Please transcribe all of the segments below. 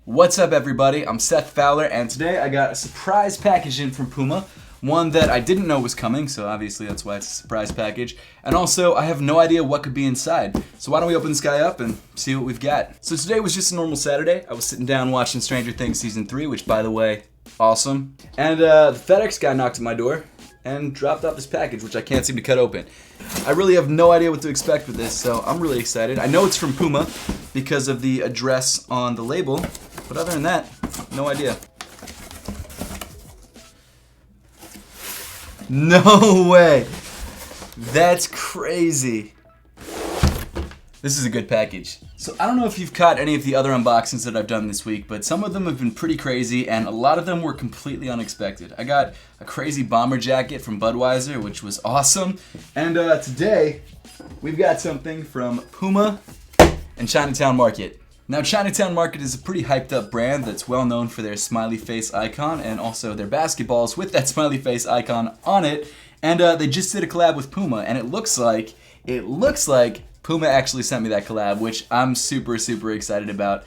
What's up, everybody? I'm Seth Fowler, and today I got a surprise package in from Puma. One that I didn't know was coming, so obviously that's why it's a surprise package. And also, I have no idea what could be inside. So why don't we open this guy up and see what we've got. So today was just a normal Saturday. I was sitting down watching Stranger Things Season 3, which, by the way, awesome. And the FedEx guy knocked at my door and dropped off this package, which I can't seem to cut open. I really have no idea what to expect with this, so I'm really excited. I know it's from Puma because of the address on the label, but other than that, no idea. No way! That's crazy. This is a good package. So I don't know if you've caught any of the other unboxings that I've done this week, but some of them have been pretty crazy and a lot of them were completely unexpected. I got a crazy bomber jacket from Budweiser, which was awesome. And today, we've got something from Puma and Chinatown Market. Now, Chinatown Market is a pretty hyped up brand that's well known for their smiley face icon and also their basketballs with that smiley face icon on it. And they just did a collab with Puma, and it looks like Puma actually sent me that collab, which I'm super excited about.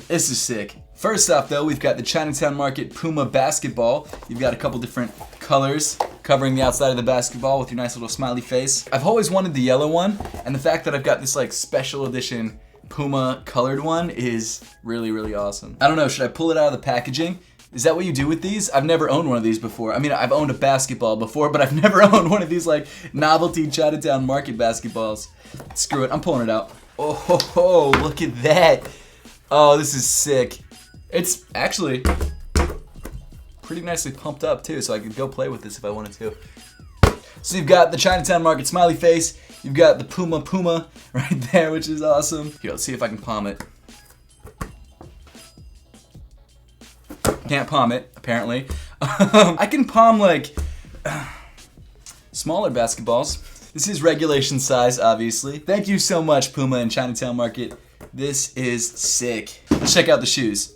This is sick. First off though, we've got the Chinatown Market Puma basketball. You've got a couple different colors covering the outside of the basketball with your nice little smiley face. I've always wanted the yellow one, and the fact that I've got this like special edition Puma colored one is really awesome. I don't know, should I pull it out of the packaging? Is that what you do with these? I've never owned one of these before. I mean, I've owned a basketball before, but I've never owned one of these like novelty Chinatown Market basketballs. Screw it, I'm pulling it out. Oh ho ho, look at that. Oh, this is sick. It's actually pretty nicely pumped up too, so I could go play with this if I wanted to. So you've got the Chinatown Market smiley face. You've got the Puma right there, which is awesome. Here, let's see if I can palm it. Can't palm it, apparently. I can palm like smaller basketballs. This is regulation size, obviously. Thank you so much, Puma and Chinatown Market. This is sick. Let's check out the shoes.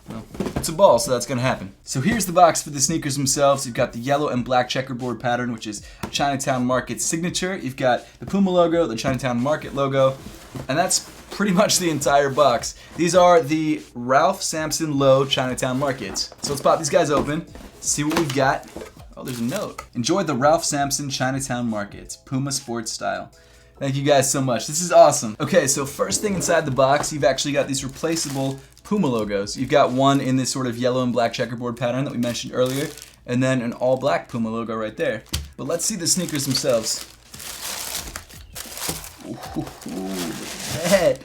Well, it's a ball, so that's gonna happen. So here's the box for the sneakers themselves. You've got the yellow and black checkerboard pattern, which is Chinatown Market's signature. You've got the Puma logo, the Chinatown Market logo, and that's pretty much the entire box. These are the Ralph Sampson Low Chinatown Markets. So let's pop these guys open, see what we've got. Oh, there's a note. Enjoy the Ralph Sampson Chinatown Market, Puma sports style. Thank you guys so much. This is awesome. Okay, so first thing inside the box, you've actually got these replaceable Puma logos. You've got one in this sort of yellow and black checkerboard pattern that we mentioned earlier, and then an all black Puma logo right there. But let's see the sneakers themselves. Ooh, look at that.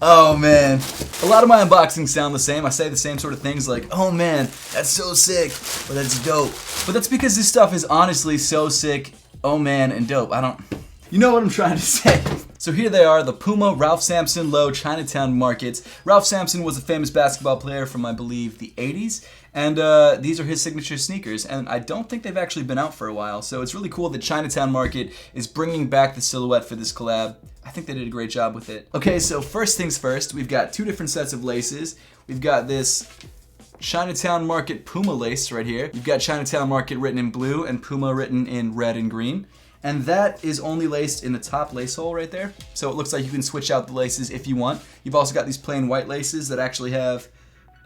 Oh man, a lot of my unboxings sound the same. I say the same sort of things like, oh man, that's so sick, or that's dope. But that's because this stuff is honestly so sick, oh man, and dope. You know what I'm trying to say. So here they are, the Puma Ralph Sampson Low Chinatown Markets. Ralph Sampson was a famous basketball player from, I believe, the 80s. And these are his signature sneakers. And I don't think they've actually been out for a while. So it's really cool that Chinatown Market is bringing back the silhouette for this collab. I think they did a great job with it. Okay, so first things first, we've got two different sets of laces. We've got this Chinatown Market Puma lace right here. You've got Chinatown Market written in blue and Puma written in red and green. And that is only laced in the top lace hole right there. So it looks like you can switch out the laces if you want. You've also got these plain white laces that actually have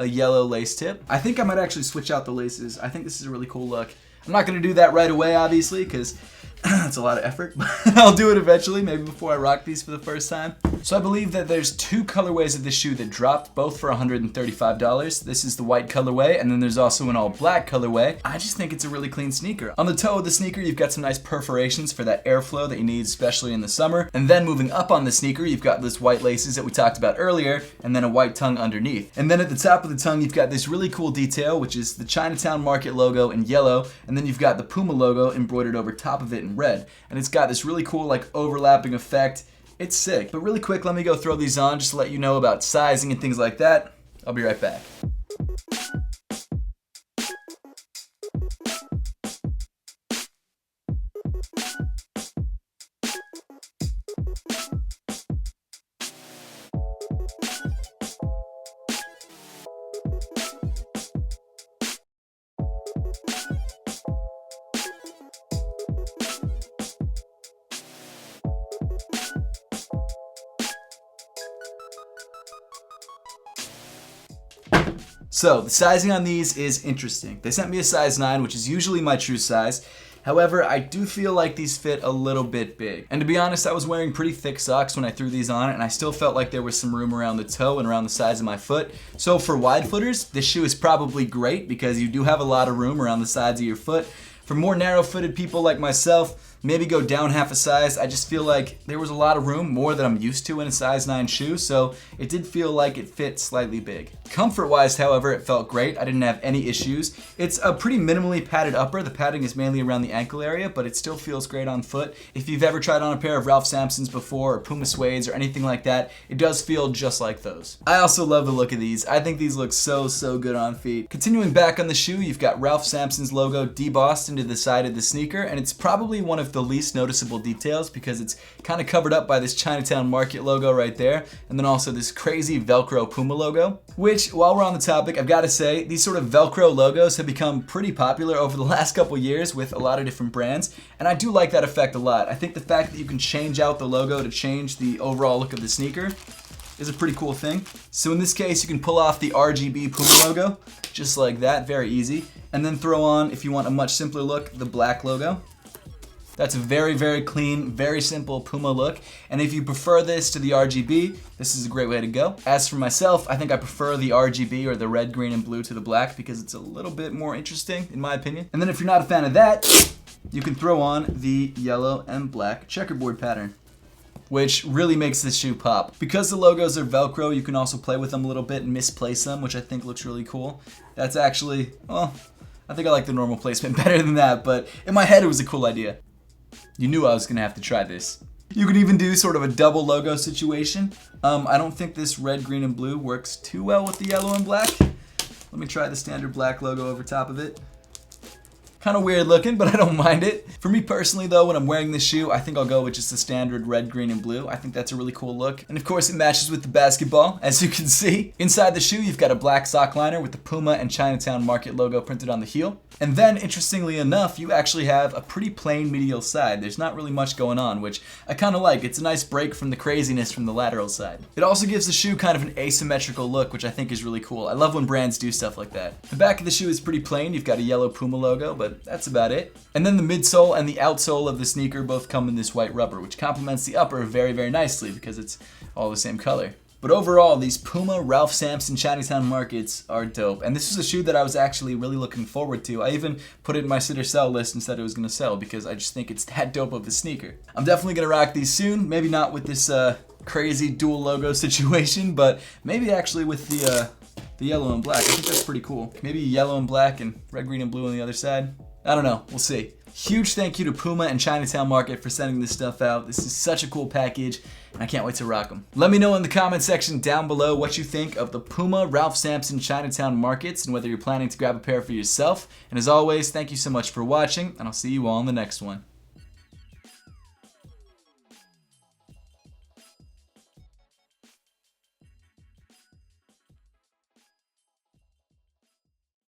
a yellow lace tip. I think I might actually switch out the laces. I think this is a really cool look. I'm not gonna do that right away, obviously, because it's a lot of effort, but I'll do it eventually, maybe before I rock these for the first time. So I believe that there's two colorways of this shoe that dropped, both for $135. This is the white colorway, and then there's also an all black colorway. I just think it's a really clean sneaker. On the toe of the sneaker, you've got some nice perforations for that airflow that you need, especially in the summer. And then moving up on the sneaker, you've got this white laces that we talked about earlier, and then a white tongue underneath. And then at the top of the tongue, you've got this really cool detail, which is the Chinatown Market logo in yellow, and then you've got the Puma logo embroidered over top of it in red. And it's got this really cool like overlapping effect. It's sick. But really quick, let me go throw these on just to let you know about sizing and things like that. I'll be right back. So the sizing on these is interesting. They sent me a size 9, which is usually my true size. However, I do feel like these fit a little bit big. And to be honest, I was wearing pretty thick socks when I threw these on, and I still felt like there was some room around the toe and around the sides of my foot. So for wide footers, this shoe is probably great because you do have a lot of room around the sides of your foot. For more narrow-footed people like myself, maybe go down half a size. I just feel like there was a lot of room, more than I'm used to in a size 9 shoe, so it did feel like it fit slightly big. Comfort-wise, however, it felt great. I didn't have any issues. It's a pretty minimally padded upper. The padding is mainly around the ankle area, but it still feels great on foot. If you've ever tried on a pair of Ralph Sampsons before, or Puma suedes, or anything like that, it does feel just like those. I also love the look of these. I think these look so good on feet. Continuing back on the shoe, you've got Ralph Sampson's logo debossed into the side of the sneaker, and it's probably one of the least noticeable details because it's kind of covered up by this Chinatown Market logo right there, and then also this crazy Velcro Puma logo, which, while we're on the topic, I've got to say, these sort of Velcro logos have become pretty popular over the last couple years with a lot of different brands, and I do like that effect a lot. I think the fact that you can change out the logo to change the overall look of the sneaker is a pretty cool thing. So in this case, you can pull off the RGB Puma logo, just like that, very easy, and then throw on, if you want a much simpler look, the black logo. That's a very clean, very simple Puma look, and if you prefer this to the RGB, this is a great way to go. As for myself, I think I prefer the RGB or the red, green, and blue to the black because it's a little bit more interesting, in my opinion. And then if you're not a fan of that, you can throw on the yellow and black checkerboard pattern, which really makes this shoe pop. Because the logos are Velcro, you can also play with them a little bit and misplace them, which I think looks really cool. That's actually, well, I think I like the normal placement better than that, but in my head it was a cool idea. You knew I was gonna have to try this. You could even do sort of a double logo situation. I don't think this red, green, and blue works too well with the yellow and black. Let me try the standard black logo over top of it. Kind of weird looking, but I don't mind it. For me personally though, when I'm wearing this shoe, I think I'll go with just the standard red, green, and blue. I think that's a really cool look. And of course it matches with the basketball, as you can see. Inside the shoe, you've got a black sock liner with the Puma and Chinatown Market logo printed on the heel. And then, interestingly enough, you actually have a pretty plain medial side. There's not really much going on, which I kind of like. It's a nice break from the craziness from the lateral side. It also gives the shoe kind of an asymmetrical look, which I think is really cool. I love when brands do stuff like that. The back of the shoe is pretty plain. You've got a yellow Puma logo, but that's about it. And then the midsole and the outsole of the sneaker both come in this white rubber, which complements the upper very nicely because it's all the same color. But overall, these Puma Ralph Sampson Chinatown Markets are dope. And this is a shoe that I was actually really looking forward to. I even put it in my sit or sell list and said it was going to sell because I just think it's that dope of a sneaker. I'm definitely going to rock these soon. Maybe not with this crazy dual logo situation, but maybe actually with the yellow and black. I think that's pretty cool. Maybe yellow and black and red, green, and blue on the other side. I don't know. We'll see. Huge thank you to Puma and Chinatown Market for sending this stuff out. This is such a cool package, and I can't wait to rock them. Let me know in the comment section down below what you think of the Puma Ralph Sampson Chinatown Markets and whether you're planning to grab a pair for yourself. And as always, thank you so much for watching, and I'll see you all in the next one.